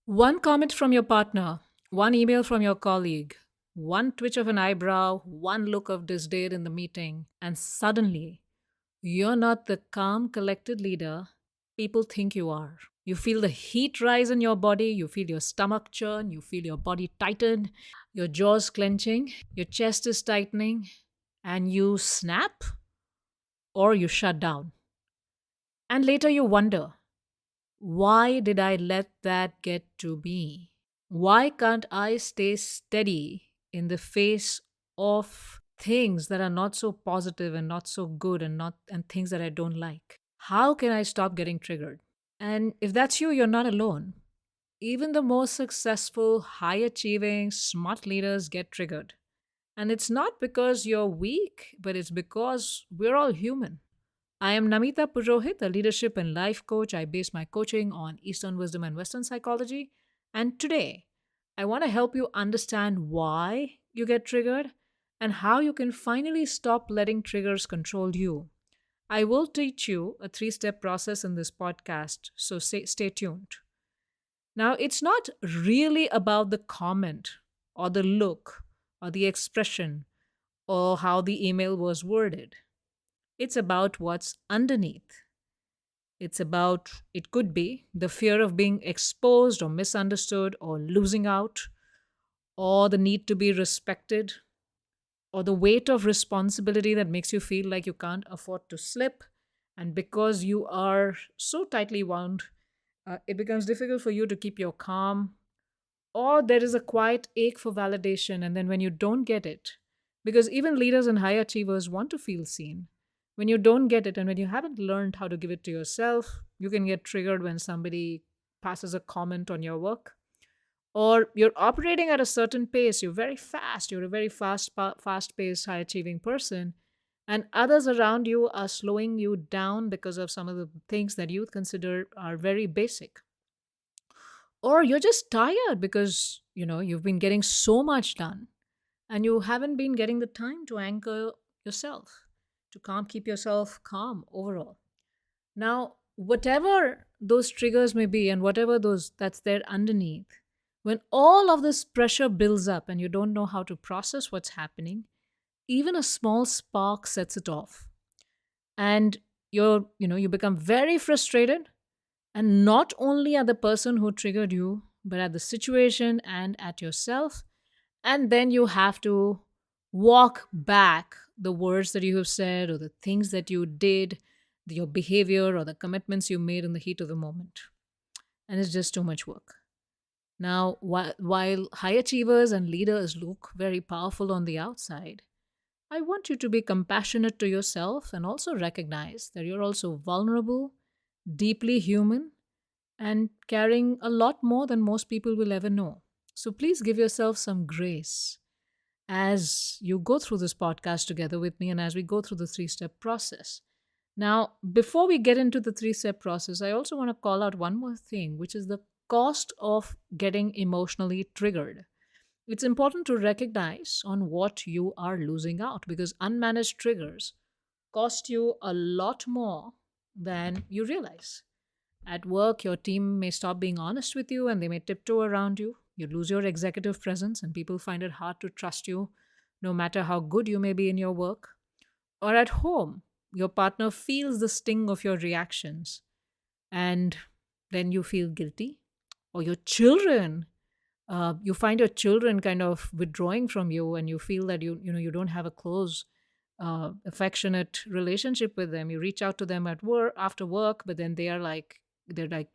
One comment from your partner, one email from your colleague, one twitch of an eyebrow, one look of disdain in the meeting, and suddenly you're not the calm, collected leader people think you are. You feel the heat rise in your body, you feel your stomach churn, you feel your body tighten, your jaws clenching, your chest is tightening, and you snap or you shut down. And later you wonder, why did I let that get to me? Why can't I stay steady in the face of things that are not so positive and not so good and things that I don't like? How can I stop getting triggered? And if that's you, you're not alone. Even the most successful, high achieving, smart leaders get triggered. And it's not because you're weak, but it's because we're all human. I am Namita Purohit, a leadership and life coach. I base my coaching on Eastern wisdom and Western psychology. And today, I want to help you understand why you get triggered and how you can finally stop letting triggers control you. I will teach you a three-step process in this podcast, so stay tuned. Now, it's not really about the comment or the look or the expression or how the email was worded. It's about what's underneath. It's about, it could be the fear of being exposed or misunderstood or losing out, or the need to be respected, or the weight of responsibility that makes you feel like you can't afford to slip. And because you are so tightly wound, it becomes difficult for you to keep your calm, or there is a quiet ache for validation. And then when you don't get it, because even leaders and high achievers want to feel seen, when you don't get it and when you haven't learned how to give it to yourself, you can get triggered when somebody passes a comment on your work, or you're operating at a certain pace, you're very fast, you're a very fast paced, high achieving person, and others around you are slowing you down because of some of the things that you consider are very basic. Or you're just tired because you've been getting so much done and you haven't been getting the time to anchor yourself, to keep yourself calm overall. Now, whatever those triggers may be and whatever those that's there underneath, when all of this pressure builds up and you don't know how to process what's happening, even a small spark sets it off. And you become very frustrated, and not only at the person who triggered you, but at the situation and at yourself. And then you have to walk back the words that you have said or the things that you did, your behavior or the commitments you made in the heat of the moment. And it's just too much work. Now, while high achievers and leaders look very powerful on the outside, I want you to be compassionate to yourself and also recognize that you're also vulnerable, deeply human, and carrying a lot more than most people will ever know. So please give yourself some grace as you go through this podcast together with me and as we go through the three-step process. Now, before we get into the three-step process, I also want to call out one more thing, which is the cost of getting emotionally triggered. It's important to recognize on what you are losing out because unmanaged triggers cost you a lot more than you realize. At work, your team may stop being honest with you and they may tiptoe around you. You lose your executive presence and people find it hard to trust you, no matter how good you may be in your work. Or at home, your partner feels the sting of your reactions and then you feel guilty. Or your children, you find your children kind of withdrawing from you and you feel that you don't have a close affectionate relationship with them. You reach out to them at work after work, but then they're like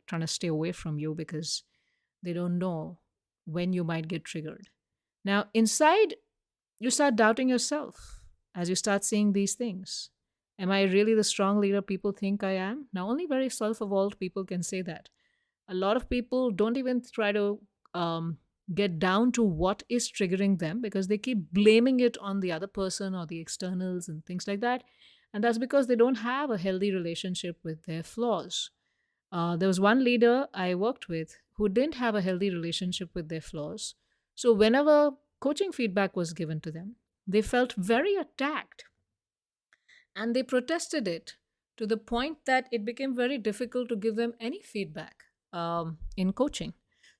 trying to stay away from you because they don't know when you might get triggered. Now, inside, you start doubting yourself as you start seeing these things. Am I really the strong leader people think I am? Now, only very self evolved people can say that. A lot of people don't even try to get down to what is triggering them because they keep blaming it on the other person or the externals and things like that. And that's because they don't have a healthy relationship with their flaws. There was one leader I worked with who didn't have a healthy relationship with their flaws. So, whenever coaching feedback was given to them, they felt very attacked and they protested it to the point that it became very difficult to give them any feedback in coaching.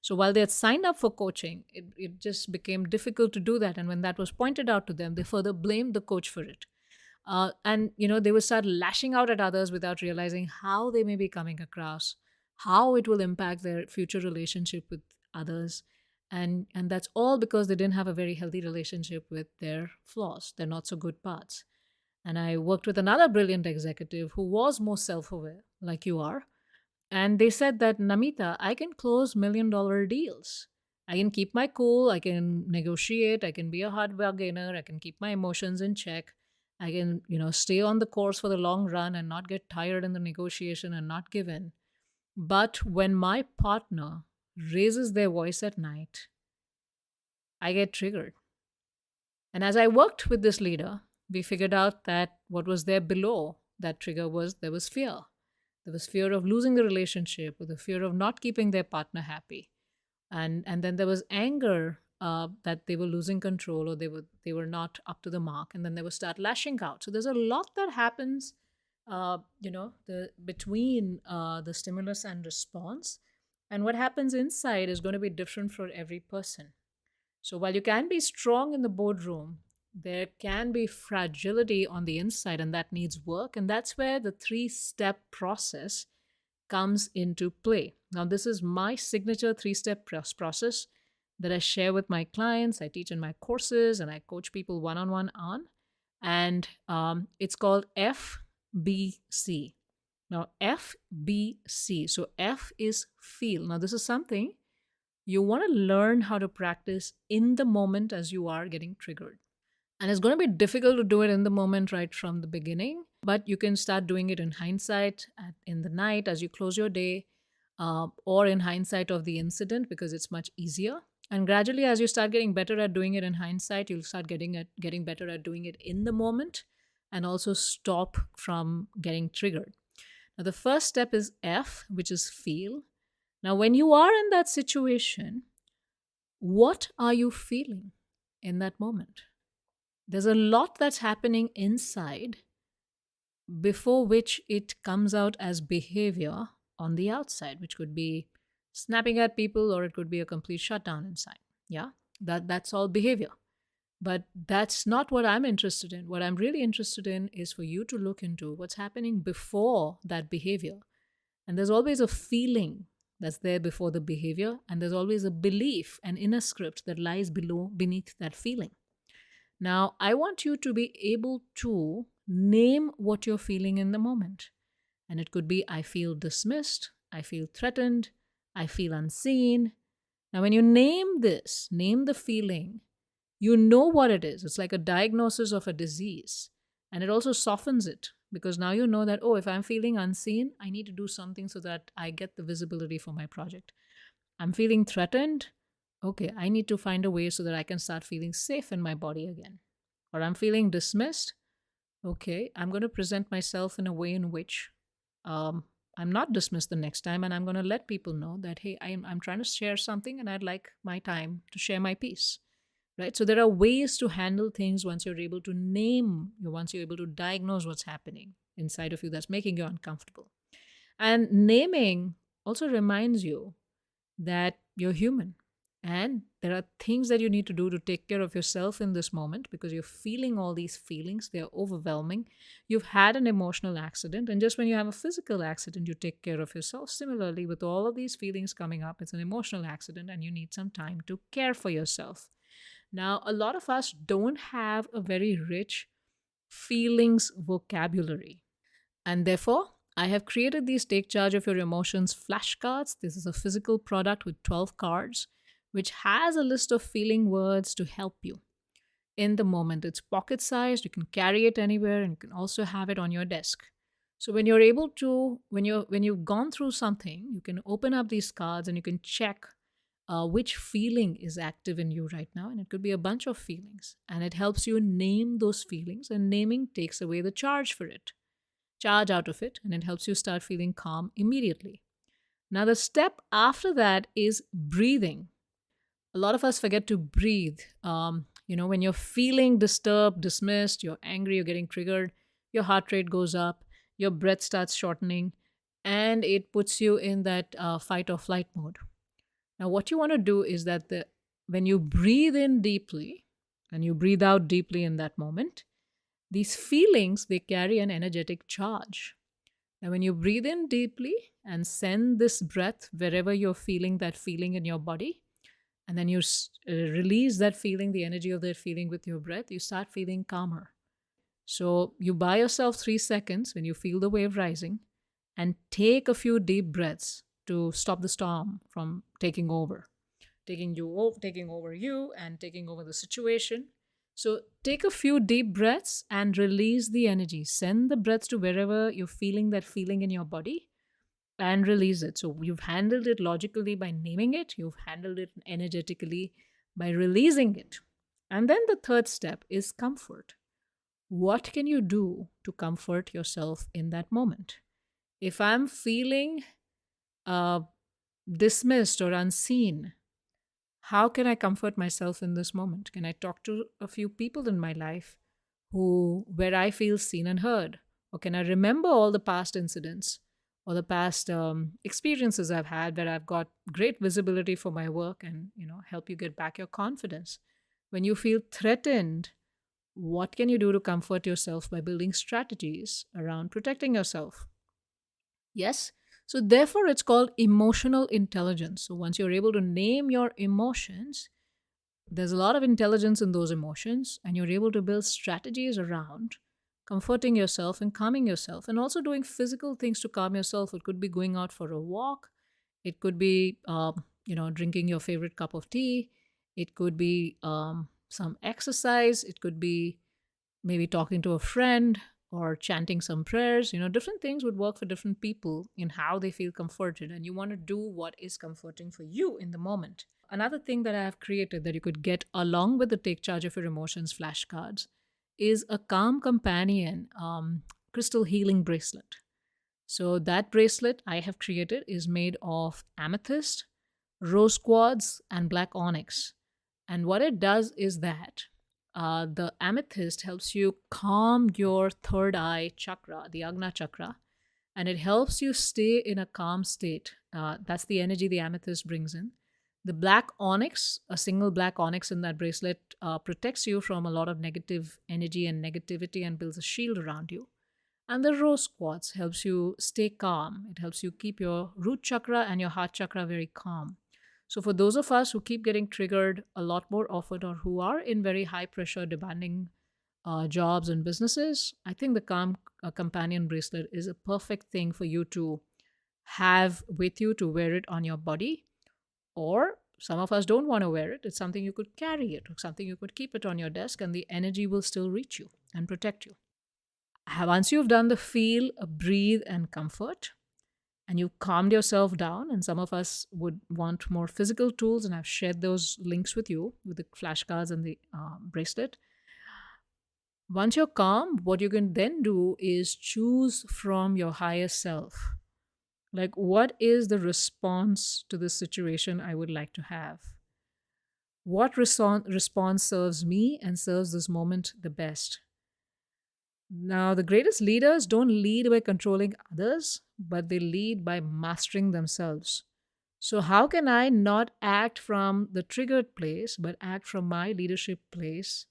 So while they had signed up for coaching, it just became difficult to do that. And when that was pointed out to them, they further blamed the coach for it. And they would start lashing out at others without realizing how they may be coming across, how it will impact their future relationship with others. And that's all because they didn't have a very healthy relationship with their flaws, their not so good parts. And I worked with another brilliant executive who was more self-aware, like you are. And they said that, Namita, I can close $1 million deals. I can keep my cool. I can negotiate. I can be a hard bargainer. I can keep my emotions in check. I can, stay on the course for the long run and not get tired in the negotiation and not give in. But when my partner raises their voice at night, I get triggered. And as I worked with this leader, we figured out that what was there below that trigger was there was fear. There was fear of losing the relationship, or the fear of not keeping their partner happy. And then there was anger that they were losing control, or they were not up to the mark, and then they would start lashing out. So there's a lot that happens, the between the stimulus and response, and what happens inside is going to be different for every person. So while you can be strong in the boardroom, there can be fragility on the inside, and that needs work. And that's where the 3-step process comes into play. Now, this is my signature 3-step process that I share with my clients, I teach in my courses, and I coach people one-on-one on. And it's called FBC. Now, FBC. So F is feel. Now, this is something you want to learn how to practice in the moment as you are getting triggered. And it's going to be difficult to do it in the moment right from the beginning, but you can start doing it in hindsight, in the night as you close your day, or in hindsight of the incident, because it's much easier. And gradually, as you start getting better at doing it in hindsight, you'll start getting better at doing it in the moment, and also stop from getting triggered. Now, the first step is F, which is feel. Now, when you are in that situation, what are you feeling in that moment? There's a lot that's happening inside before which it comes out as behavior on the outside, which could be snapping at people, or it could be a complete shutdown inside. Yeah, that's all behavior. But that's not what I'm interested in. What I'm really interested in is for you to look into what's happening before that behavior. And there's always a feeling that's there before the behavior, and there's always a belief, an inner script that lies beneath that feeling. Now, I want you to be able to name what you're feeling in the moment. And it could be, I feel dismissed, I feel threatened, I feel unseen. Now, when you name this, name the feeling, you know what it is. It's like a diagnosis of a disease. And it also softens it, because now you know that, oh, if I'm feeling unseen, I need to do something so that I get the visibility for my project. I'm feeling threatened. Okay, I need to find a way so that I can start feeling safe in my body again. Or I'm feeling dismissed. Okay, I'm going to present myself in a way in which I'm not dismissed the next time, and I'm going to let people know that, hey, I'm trying to share something, and I'd like my time to share my piece. Right? So there are ways to handle things once you're able to once you're able to diagnose what's happening inside of you that's making you uncomfortable. And naming also reminds you that you're human. And there are things that you need to do to take care of yourself in this moment, because you're feeling all these feelings. They're overwhelming. You've had an emotional accident. And just when you have a physical accident, you take care of yourself. Similarly, with all of these feelings coming up, it's an emotional accident, and you need some time to care for yourself. Now, a lot of us don't have a very rich feelings vocabulary. And therefore, I have created these Take Charge of Your Emotions flashcards. This is a physical product with 12 cards, which has a list of feeling words to help you in the moment. It's pocket sized, you can carry it anywhere, and you can also have it on your desk. So when you're able to, when you've gone through something, you can open up these cards and you can check which feeling is active in you right now. And it could be a bunch of feelings. And it helps you name those feelings, and naming takes away the charge out of it, and it helps you start feeling calm immediately. Now, the step after that is breathing. A lot of us forget to breathe. When you're feeling disturbed, dismissed, you're angry, you're getting triggered, your heart rate goes up, your breath starts shortening, and it puts you in that fight or flight mode. Now, what you want to do is that when you breathe in deeply and you breathe out deeply in that moment, these feelings, they carry an energetic charge. Now, when you breathe in deeply and send this breath wherever you're feeling that feeling in your body, and then you release that feeling, the energy of that feeling with your breath, you start feeling calmer. So you buy yourself 3 seconds when you feel the wave rising and take a few deep breaths to stop the storm from taking over, taking over you and taking over the situation. So take a few deep breaths and release the energy. Send the breaths to wherever you're feeling that feeling in your body and release it. So you've handled it logically by naming it, you've handled it energetically by releasing it. And then the third step is comfort. What can you do to comfort yourself in that moment? If I'm feeling uh, dismissed or unseen, how can I comfort myself in this moment? Can I talk to a few people in my life where I feel seen and heard? Or can I remember all the past incidents or the past experiences I've had where I've got great visibility for my work and help you get back your confidence? When you feel threatened, what can you do to comfort yourself by building strategies around protecting yourself? Yes. So, therefore, it's called emotional intelligence. So, once you're able to name your emotions, there's a lot of intelligence in those emotions, and you're able to build strategies around comforting yourself and calming yourself, and also doing physical things to calm yourself. It could be going out for a walk, it could be, drinking your favorite cup of tea, it could be some exercise, it could be maybe talking to a friend or chanting some prayers. Different things would work for different people in how they feel comforted, and you want to do what is comforting for you in the moment. Another thing that I have created that you could get along with the Take Charge of Your Emotions flashcards is a Calm Companion crystal healing bracelet. So that bracelet I have created is made of amethyst, rose quartz, and black onyx. And what it does is that the amethyst helps you calm your third eye chakra, the Agna chakra, and it helps you stay in a calm state. That's the energy the amethyst brings in. The black onyx, a single black onyx in that bracelet, protects you from a lot of negative energy and negativity and builds a shield around you. And the rose quartz helps you stay calm. It helps you keep your root chakra and your heart chakra very calm. So, for those of us who keep getting triggered a lot more often or who are in very high pressure, demanding jobs and businesses, I think the Calm Companion bracelet is a perfect thing for you to have with you, to wear it on your body. Or some of us don't want to wear it. It's something you could carry it, or something you could keep it on your desk, and the energy will still reach you and protect you. Once you've done the feel, breathe, and comfort, and you've calmed yourself down, and some of us would want more physical tools, and I've shared those links with you with the flashcards and the bracelet. Once you're calm, what you can then do is choose from your higher self. Like, what is the response to this situation I would like to have? What response serves me and serves this moment the best? Now, the greatest leaders don't lead by controlling others, but they lead by mastering themselves. So, how can I not act from the triggered place, but act from my leadership place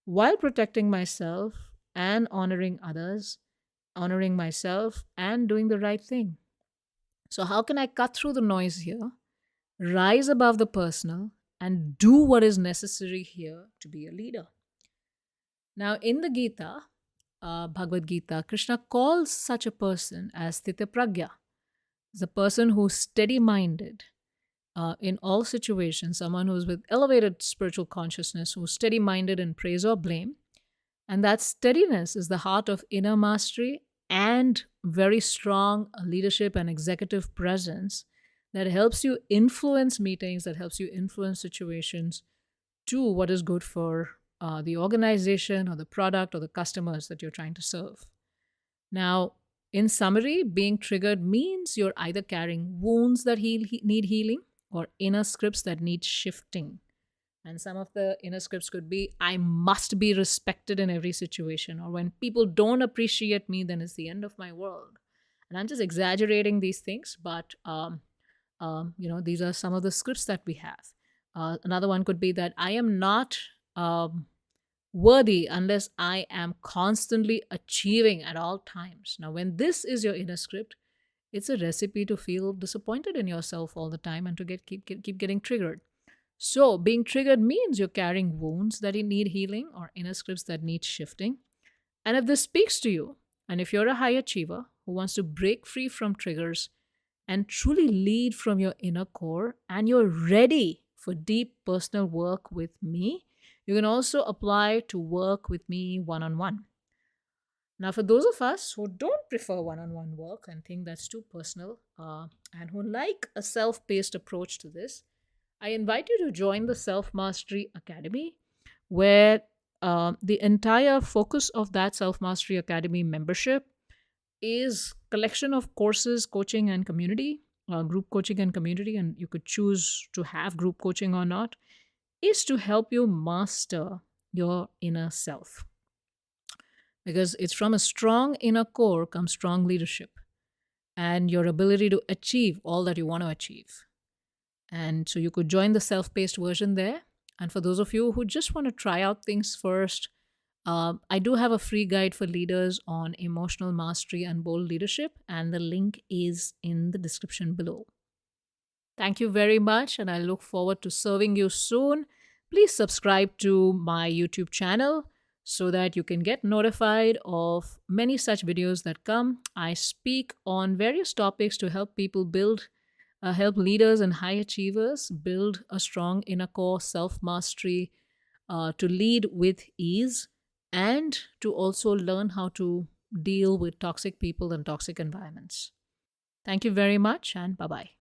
while protecting myself and honoring others, honoring myself and doing the right thing? So, how can I cut through the noise here, rise above the personal, and do what is necessary here to be a leader? Now, in the Gita, Bhagavad Gita, Krishna calls such a person as Sthita Pragya, the person who's steady minded in all situations, someone who's with elevated spiritual consciousness, who's steady minded in praise or blame. And that steadiness is the heart of inner mastery and very strong leadership and executive presence that helps you influence meetings, that helps you influence situations to what is good for the organization or the product or the customers that you're trying to serve. Now, in summary, being triggered means you're either carrying wounds that need healing or inner scripts that need shifting. And some of the inner scripts could be, I must be respected in every situation, or when people don't appreciate me, then it's the end of my world. And I'm just exaggerating these things, but These are some of the scripts that we have. Another one could be that I am not worthy unless I am constantly achieving at all times. Now, when this is your inner script, it's a recipe to feel disappointed in yourself all the time and to keep getting triggered. So, being triggered means you're carrying wounds that need healing or inner scripts that need shifting. And if this speaks to you, and if you're a high achiever who wants to break free from triggers and truly lead from your inner core, and you're ready for deep personal work with me, you can also apply to work with me one on one. Now, for those of us who don't prefer one on one work and think that's too personal, and who like a self paced approach to this, I invite you to join the Self Mastery Academy, where the entire focus of that Self Mastery Academy membership is collection of courses, coaching, and community, group coaching and community, and you could choose to have group coaching or not, is to help you master your inner self. Because it's from a strong inner core comes strong leadership and your ability to achieve all that you want to achieve. And so you could join the self paced version there. And for those of you who just want to try out things first, I do have a free guide for leaders on emotional mastery and bold leadership, and the link is in the description below. Thank you very much, and I look forward to serving you soon. Please subscribe to my YouTube channel so that you can get notified of many such videos that come. I speak on various topics to help people help leaders and high achievers build a strong inner core, self mastery, to lead with ease, and to also learn how to deal with toxic people and toxic environments. Thank you very much, and bye bye.